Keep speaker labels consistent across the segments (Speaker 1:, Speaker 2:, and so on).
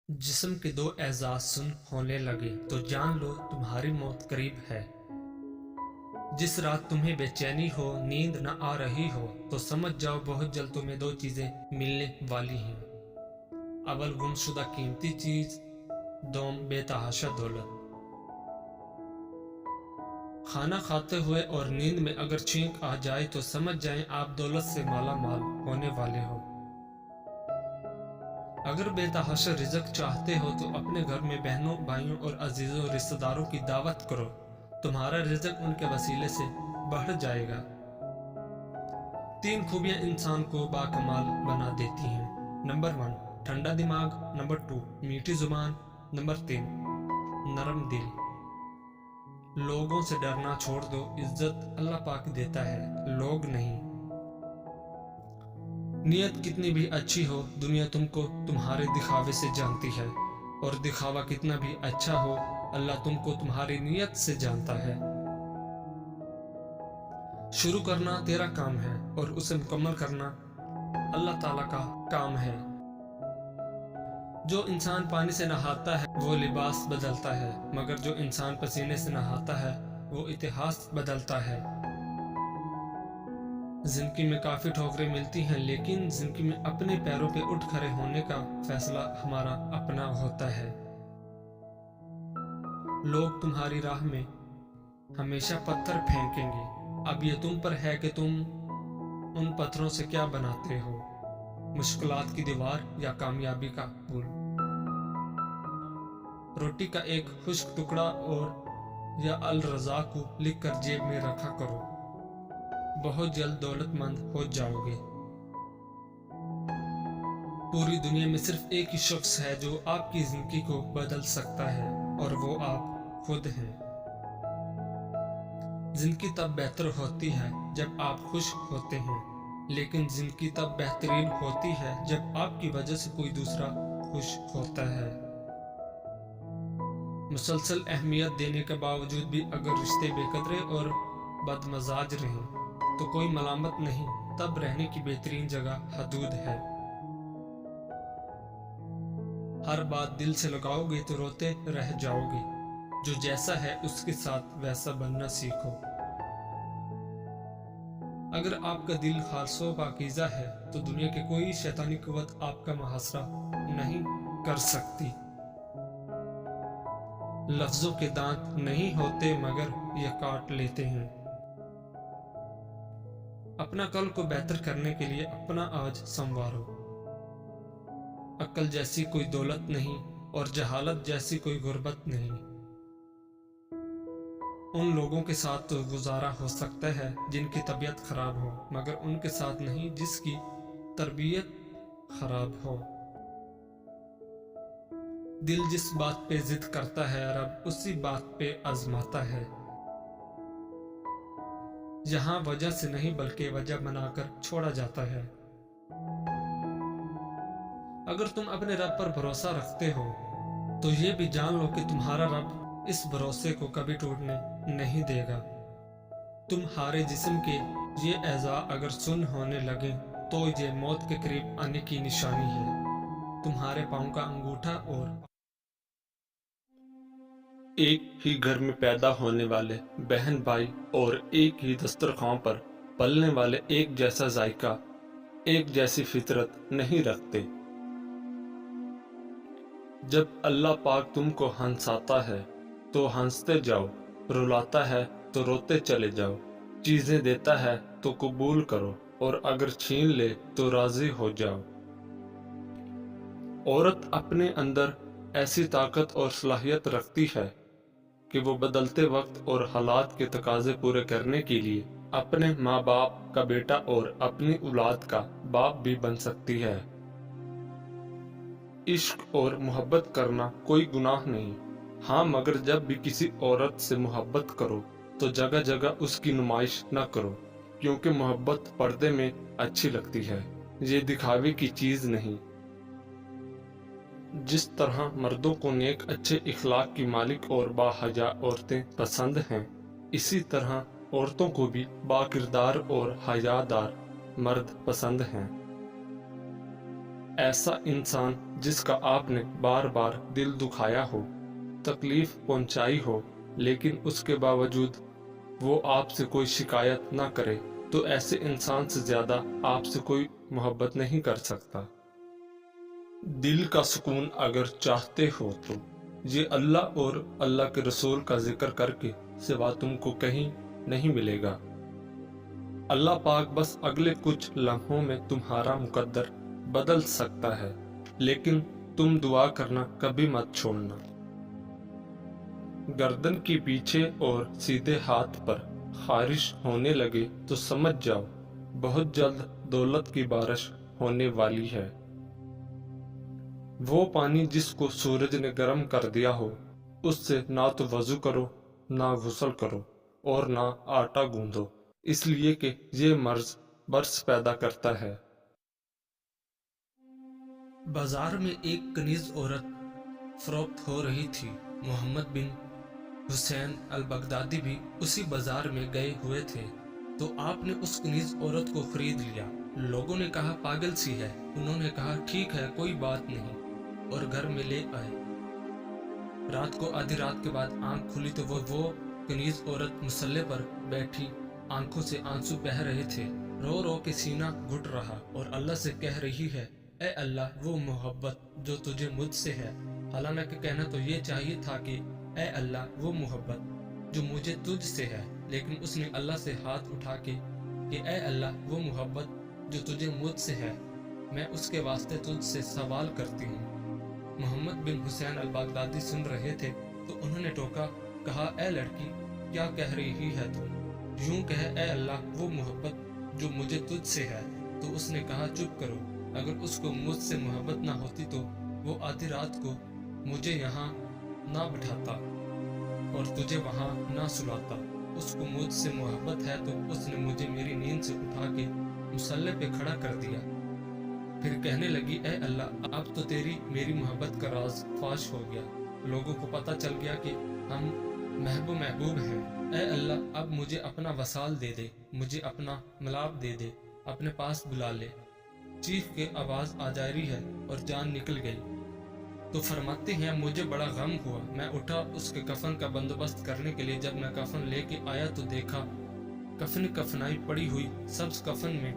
Speaker 1: जिस्म के दो एजाज सुन होने लगे तो जान लो तुम्हारी मौत करीब है। जिस रात तुम्हें बेचैनी हो, नींद न आ रही हो, तो समझ जाओ बहुत जल्द तुम्हें दो चीजें मिलने वाली हैं। अव्वल गुमशुदा कीमती चीज, दोम बेतहाशा दौलत। खाना खाते हुए और नींद में अगर छींक आ जाए तो समझ जाएं आप दौलत से माला माल होने वाले हो। अगर बेतहाशा रिज़्क चाहते हो तो अपने घर में बहनों, भाइयों और अजीजों रिश्तेदारों की दावत करो, तुम्हारा रिज़्क उनके वसीले से बढ़ जाएगा। 3 खूबियां इंसान को बाकमाल बना देती हैं। नंबर 1 ठंडा दिमाग, नंबर 2 मीठी जुबान, नंबर 3 नरम दिल। लोगों से डरना छोड़ दो, इज्जत अल्लाह पाक देता है, लोग नहीं। नीयत कितनी भी अच्छी हो, दुनिया तुमको तुम्हारे दिखावे से जानती है, और दिखावा कितना भी अच्छा हो, अल्लाह तुमको तुम्हारी नीयत से जानता है। शुरू करना तेरा काम है और उसे मुकम्मल करना अल्लाह ताला का काम है। जो इंसान पानी से नहाता है वो लिबास बदलता है, मगर जो इंसान पसीने से नहाता है वो इतिहास बदलता है। जिंदगी में काफ़ी ठोकरें मिलती हैं, लेकिन जिंदगी में अपने पैरों पे उठ खड़े होने का फैसला हमारा अपना होता है। लोग तुम्हारी राह में हमेशा पत्थर फेंकेंगे, अब ये तुम पर है कि तुम उन पत्थरों से क्या बनाते हो, मुश्किलात की दीवार या कामयाबी का पुल। रोटी का एक खुश्क टुकड़ा और या अल रज़ा को लिख कर जेब में रखा करो, बहुत जल्द दौलतमंद हो जाओगे। पूरी दुनिया में सिर्फ एक ही शख्स है जो आपकी जिंदगी को बदल सकता है, और वो आप खुद हैं। जिंदगी तब बेहतर होती है जब आप खुश होते हैं, लेकिन जिंदगी तब बेहतरीन होती है जब आपकी वजह से कोई दूसरा खुश होता है। मुसलसल अहमियत देने के बावजूद भी अगर रिश्ते बेकदरे और बदमजाज रहें तो कोई मलामत नहीं, तब रहने की बेहतरीन जगह हदूद है। हर बात दिल से लगाओगे तो रोते रह जाओगे, जो जैसा है उसके साथ वैसा बनना सीखो। अगर आपका दिल खालसो पाकीज़ा है तो दुनिया की कोई शैतानी कुव्वत आपका मुहासरा नहीं कर सकती। लफ्जों के दांत नहीं होते मगर ये काट लेते हैं। अपना कल को बेहतर करने के लिए अपना आज संवारो। अक्ल जैसी कोई दौलत नहीं और जहालत जैसी कोई गुर्बत नहीं। उन लोगों के साथ तो गुजारा हो सकता है जिनकी तबीयत खराब हो, मगर उनके साथ नहीं जिसकी तरबियत खराब हो। दिल जिस बात पे जिद करता है, रब उसी बात पे आजमाता है। जहां वजह से नहीं बल्कि वजह बनाकर छोड़ा जाता है। अगर तुम अपने रब पर भरोसा रखते हो तो ये भी जान लो कि तुम्हारा रब इस भरोसे को कभी टूटने नहीं देगा। तुम्हारे जिस्म के ये एज़ा अगर सुन होने लगे तो ये मौत के करीब आने की निशानी है। तुम्हारे पाँव का अंगूठा और एक ही घर में पैदा होने वाले बहन भाई और एक ही दस्तरखान पर पलने वाले एक जैसा जायका, एक जैसी फितरत नहीं रखते। जब अल्लाह पाक तुमको हंसाता है तो हंसते जाओ, रुलाता है तो रोते चले जाओ, चीजें देता है तो कबूल करो, और अगर छीन ले तो राजी हो जाओ। औरत अपने अंदर ऐसी ताकत और सलाहियत रखती है कि वो बदलते वक्त और हालात के तकाजे पूरे करने के लिए अपने माँ बाप का बेटा और अपनी औलाद का बाप भी बन सकती है। इश्क और मोहब्बत करना कोई गुनाह नहीं, हाँ, मगर जब भी किसी औरत से मोहब्बत करो तो जगह जगह उसकी नुमाइश न करो, क्योंकि मोहब्बत पर्दे में अच्छी लगती है, ये दिखावे की चीज नहीं। जिस तरह मर्दों को नेक अच्छे इखलाक की मालिक और बाहया औरतें पसंद हैं, इसी तरह औरतों को भी बाकिरदार और हयादार मर्द पसंद हैं। ایسا انسان جس کا آپ نے بار بار دل دکھایا ہو، تکلیف پہنچائی ہو، لیکن اس کے باوجود وہ آپ سے کوئی شکایت نہ کرے، تو ایسے انسان سے زیادہ آپ سے کوئی محبت نہیں کر سکتا۔ دل کا سکون اگر چاہتے ہو تو یہ اللہ اور اللہ کے رسول کا ذکر کر کے سوا تم کو کہیں نہیں ملے گا۔ اللہ پاک بس اگلے کچھ لمحوں میں تمہارا مقدر بدل سکتا ہے، لیکن تم دعا کرنا کبھی مت چھوڑنا۔ گردن کے پیچھے اور سیدھے ہاتھ پر خارش ہونے لگے تو سمجھ جاؤ بہت جلد دولت کی بارش ہونے والی ہے۔ وہ پانی جس کو سورج نے گرم کر دیا ہو، اس سے نہ تو وضو کرو، نہ غسل کرو اور نہ آٹا گوندو، اس لیے کہ یہ مرض برس پیدا کرتا ہے۔ بازار میں ایک کنیز عورت فروخت ہو رہی تھی۔ محمد بن حسین البغدادی بھی اسی بازار میں گئے ہوئے تھے، تو آپ نے اس کنیز عورت کو خرید لیا۔ لوگوں نے کہا پاگل سی ہے، انہوں نے کہا ٹھیک ہے کوئی بات نہیں، اور گھر میں لے آئے۔ رات کو آدھی رات کے بعد آنکھ کھلی تو وہ کنیز عورت مصلے پر بیٹھی، آنکھوں سے آنسو بہہ رہے تھے، رو رو کے سینہ گھٹ رہا اور اللہ سے کہہ رہی ہے، اے اللہ وہ محبت جو تجھے مجھ سے ہے۔ حالانکہ کہنا تو یہ چاہیے تھا کہ اے اللہ وہ محبت جو مجھے تجھ سے ہے، لیکن اس نے اللہ سے ہاتھ اٹھا کے کہ اے اللہ وہ محبت جو تجھے مجھ سے ہے، میں اس کے واسطے تجھ سے سوال کرتی ہوں۔ محمد بن حسین البغدادی سن رہے تھے تو انہوں نے ٹوکا، کہا اے لڑکی کیا کہہ رہی ہے تم؟ یوں کہے اے اللہ وہ محبت جو مجھے تجھ سے ہے۔ تو اس نے کہا چپ کرو، اگر اس کو مجھ سے محبت نہ ہوتی تو وہ آدھی رات کو مجھے یہاں نہ بٹھاتا اور تجھے وہاں نہ سلاتا۔ اس کو مجھ سے محبت ہے تو اس نے مجھے میری نیند سے اٹھا کے مصلے پہ کھڑا کر دیا۔ پھر کہنے لگی اے اللہ اب تو تیری میری محبت کا راز فاش ہو گیا، لوگوں کو پتہ چل گیا کہ ہم محبوب ہیں۔ اے اللہ اب مجھے اپنا وصال دے دے، مجھے اپنا ملاپ دے دے، اپنے پاس بلا لے۔ چیخ کے آواز آ جا رہی ہے اور جان نکل گئی۔ تو فرماتے ہیں مجھے بڑا غم ہوا، میں اٹھا اس کے کفن کا بندوبست کرنے کے لیے۔ جب میں کفن لے کے آیا تو دیکھا کفن کفنائی پڑی ہوئی، سبز کفن میں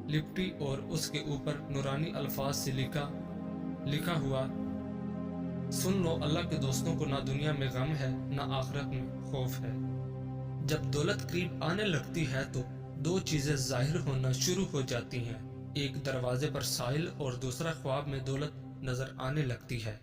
Speaker 1: لپٹی اور اس کے اوپر نورانی الفاظ سے لکھا ہوا، سن لو اللہ کے دوستوں کو نہ دنیا میں غم ہے نہ آخرت میں خوف ہے۔ جب دولت قریب آنے لگتی ہے تو دو چیزیں ظاہر ہونا شروع ہو جاتی ہیں، ایک دروازے پر سائل اور دوسرا خواب میں دولت نظر آنے لگتی ہے۔